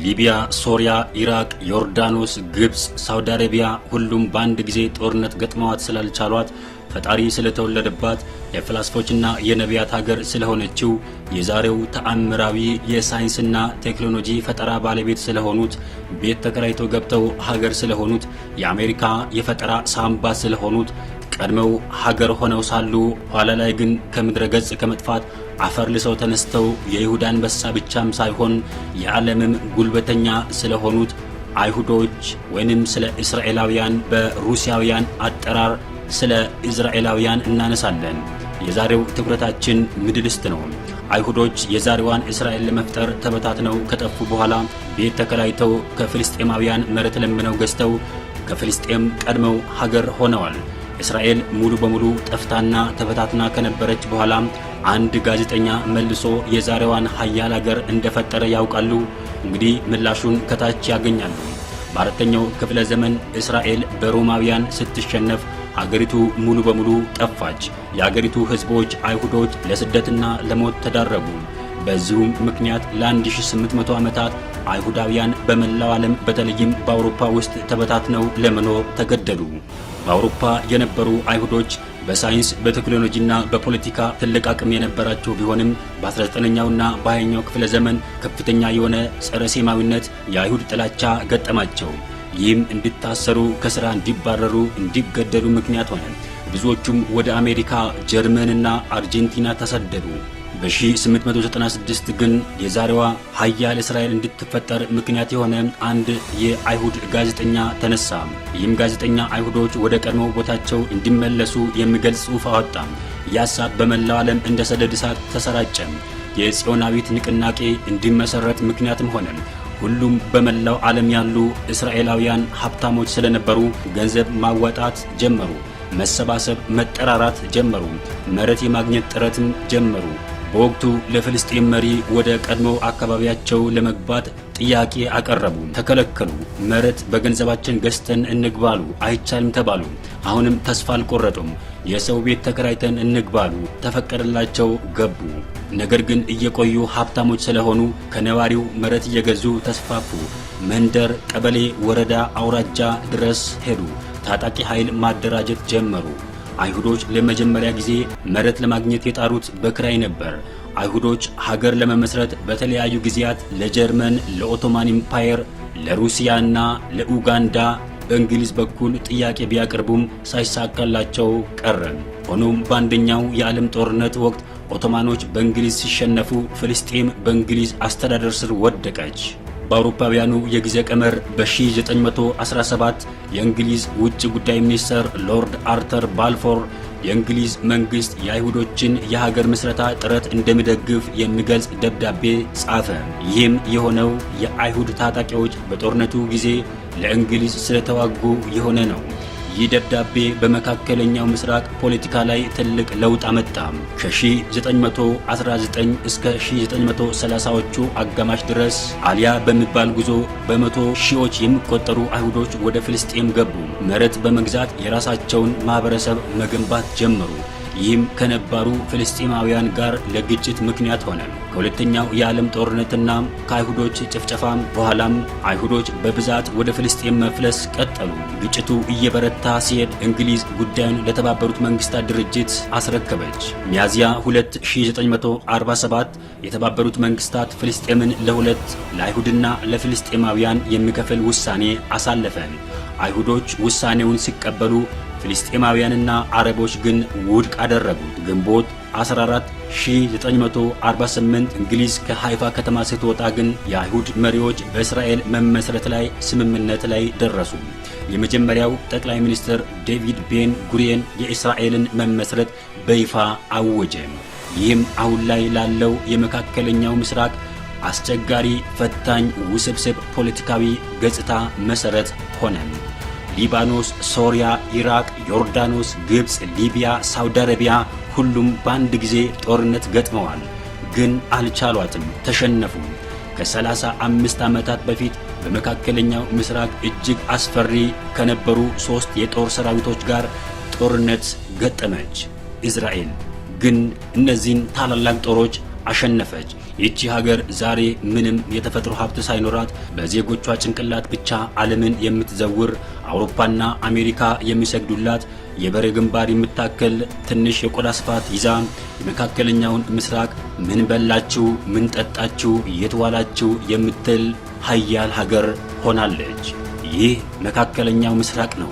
ሊቢያ፣ ሶሪያ፣ ኢራቅ፣ ዮርዳኖስ፣ ግብጽ፣ ሳውዲ አረቢያ ሁሉም በአንድ ጊዜ ጦርነት ገጥመዋት ስላልቻሏት ፈጣሪ ስለተወለደባት የፍልስፎችና የነቢያት ሀገር ስለሆነችው የዛሬው ተአምራዊ የሳይንስና ቴክኖሎጂ ፈጠራ ባለቤት ስለሆኑት ቤት ተከራይተው ገብተው ሀገር ስለሆኑት የአሜሪካ የፈጠራ ሳምባ ስለሆኑት ቀድመው ሀገር ሆነው ሳሉ ኋላ ላይ ግን ከምድረ ገጽ ከመጥፋት አፈር ልሰው ተነስተው የይሁዳ አንበሳ ብቻም ሳይሆን የዓለምም ጉልበተኛ ስለሆኑት አይሁዶች ወይንም ስለ እስራኤላውያን በሩሲያውያን አጠራር ስለ እስራኤላውያን እናነሳለን። የዛሬው ትኩረታችን ሚድል ኢስት ነው። አይሁዶች የዛሬዋን እስራኤል ለመፍጠር ተበታትነው ከጠፉ በኋላ ቤት ተከራይተው ከፍልስጤማውያን መሬት ለምነው ገዝተው ከፍልስጤም ቀድመው ሀገር ሆነዋል። እስራኤል ሙሉ በሙሉ ጠፍታና ተበታትና ከነበረች በኋላ አንድ ጋዜጠኛ መልሶ የዛሬዋን ሀያል ሀገር እንደፈጠረ ያውቃሉ? እንግዲህ ምላሹን ከታች ያገኛሉ። በአራተኛው ክፍለ ዘመን እስራኤል በሮማውያን ስትሸነፍ ሀገሪቱ ሙሉ በሙሉ ጠፋች። የሀገሪቱ ሕዝቦች አይሁዶች ለስደትና ለሞት ተዳረጉ። በዚሁም ምክንያት ለ1800 ዓመታት አይሁዳውያን በመላው ዓለም በተለይም በአውሮፓ ውስጥ ተበታትነው ለመኖር ተገደዱ። በአውሮፓ የነበሩ አይሁዶች በሳይንስ በቴክኖሎጂና በፖለቲካ ትልቅ አቅም የነበራቸው ቢሆንም በ19ኛውና በ20ኛው ክፍለ ዘመን ከፍተኛ የሆነ ጸረ ሴማዊነት የአይሁድ ጥላቻ ገጠማቸው። ይህም እንዲታሰሩ፣ ከሥራ እንዲባረሩ፣ እንዲገደሉ ምክንያት ሆነ። ብዙዎቹም ወደ አሜሪካ፣ ጀርመንና አርጀንቲና ተሰደዱ። በ1896 ግን የዛሬዋ ሀያል እስራኤል እንድትፈጠር ምክንያት የሆነ አንድ የአይሁድ ጋዜጠኛ ተነሳ። ይህም ጋዜጠኛ አይሁዶች ወደ ቀድሞው ቦታቸው እንዲመለሱ የሚገልጽ ጽሑፍ አወጣ። ይህ ሐሳብ በመላው ዓለም እንደ ሰደድ እሳት ተሰራጨ። የጽዮናዊት ንቅናቄ እንዲመሰረት ምክንያትም ሆነ። ሁሉም በመላው ዓለም ያሉ እስራኤላውያን ሀብታሞች ስለነበሩ ገንዘብ ማዋጣት ጀመሩ። መሰባሰብ፣ መጠራራት ጀመሩ። መሬት የማግኘት ጥረትም ጀመሩ። በወቅቱ ለፍልስጤም መሪ ወደ ቀድሞው አካባቢያቸው ለመግባት ጥያቄ አቀረቡ። ተከለከሉ። መሬት በገንዘባችን ገዝተን እንግባሉ፣ አይቻልም ተባሉ። አሁንም ተስፋ አልቆረጡም። የሰው ቤት ተከራይተን እንግባሉ፣ ተፈቀደላቸው፣ ገቡ። ነገር ግን እየቆዩ ሀብታሞች ስለሆኑ ከነዋሪው መሬት እየገዙ ተስፋፉ። መንደር፣ ቀበሌ፣ ወረዳ፣ አውራጃ ድረስ ሄዱ። ታጣቂ ኃይል ማደራጀት ጀመሩ። አይሁዶች ለመጀመሪያ ጊዜ መሬት ለማግኘት የጣሩት በክራይ ነበር። አይሁዶች ሀገር ለመመስረት በተለያዩ ጊዜያት ለጀርመን፣ ለኦቶማን ኢምፓየር፣ ለሩሲያና ለኡጋንዳ በእንግሊዝ በኩል ጥያቄ ቢያቀርቡም ሳይሳካላቸው ቀረ። ሆኖም በአንደኛው የዓለም ጦርነት ወቅት ኦቶማኖች በእንግሊዝ ሲሸነፉ ፍልስጤም በእንግሊዝ አስተዳደር ስር ወደቀች። በአውሮፓውያኑ የጊዜ ቀመር በ1917 የእንግሊዝ ውጭ ጉዳይ ሚኒስትር ሎርድ አርተር ባልፎር የእንግሊዝ መንግስት የአይሁዶችን የሀገር ምስረታ ጥረት እንደሚደግፍ የሚገልጽ ደብዳቤ ጻፈ። ይህም የሆነው የአይሁድ ታጣቂዎች በጦርነቱ ጊዜ ለእንግሊዝ ስለተዋጉ የሆነ ነው። ይህ ደብዳቤ በመካከለኛው ምስራቅ ፖለቲካ ላይ ትልቅ ለውጥ አመጣ። ከ1919 እስከ 1930ዎቹ አጋማሽ ድረስ አልያ በሚባል ጉዞ በመቶ ሺዎች የሚቆጠሩ አይሁዶች ወደ ፍልስጤም ገቡ። መሬት በመግዛት የራሳቸውን ማህበረሰብ መገንባት ጀመሩ። ይህም ከነባሩ ፍልስጤማውያን ጋር ለግጭት ምክንያት ሆነ። ከሁለተኛው የዓለም ጦርነትና ከአይሁዶች ጭፍጨፋም በኋላም አይሁዶች በብዛት ወደ ፍልስጤም መፍለስ ቀጠሉ። ግጭቱ እየበረታ ሲሄድ እንግሊዝ ጉዳዩን ለተባበሩት መንግስታት ድርጅት አስረከበች። ሚያዝያ 1947 የተባበሩት መንግስታት ፍልስጤምን ለሁለት ለአይሁድና ለፍልስጤማውያን የሚከፍል ውሳኔ አሳለፈ። አይሁዶች ውሳኔውን ሲቀበሉ ፍልስጤማውያንና አረቦች ግን ውድቅ አደረጉት። ግንቦት 14 1948 እንግሊዝ ከሃይፋ ከተማ ስትወጣ ግን የአይሁድ መሪዎች በእስራኤል መመስረት ላይ ስምምነት ላይ ደረሱ። የመጀመሪያው ጠቅላይ ሚኒስትር ዴቪድ ቤን ጉሪየን የእስራኤልን መመስረት በይፋ አወጀ። ይህም አሁን ላይ ላለው የመካከለኛው ምስራቅ አስቸጋሪ፣ ፈታኝ፣ ውስብስብ ፖለቲካዊ ገጽታ መሰረት ሆነ። ሊባኖስ፣ ሶሪያ፣ ኢራቅ፣ ዮርዳኖስ፣ ግብጽ፣ ሊቢያ፣ ሳውዲ አረቢያ ሁሉም በአንድ ጊዜ ጦርነት ገጥመዋል። ግን አልቻሏትም፣ ተሸነፉ። ከ35 ዓመታት በፊት በመካከለኛው ምስራቅ እጅግ አስፈሪ ከነበሩ 3 የጦር ሰራዊቶች ጋር ጦርነት ገጠመች እስራኤል። ግን እነዚህን ታላላቅ ጦሮች አሸነፈች። ይቺ ሀገር ዛሬ ምንም የተፈጥሮ ሀብት ሳይኖራት በዜጎቿ ጭንቅላት ብቻ ዓለምን የምትዘውር አውሮፓና አሜሪካ የሚሰግዱላት የበሬ ግንባር የምታከል ትንሽ የቆዳ ስፋት ይዛ የመካከለኛውን ምስራቅ ምን በላችሁ፣ ምን ጠጣችሁ፣ የት ዋላችሁ የምትል ሀያል ሀገር ሆናለች። ይህ መካከለኛው ምስራቅ ነው።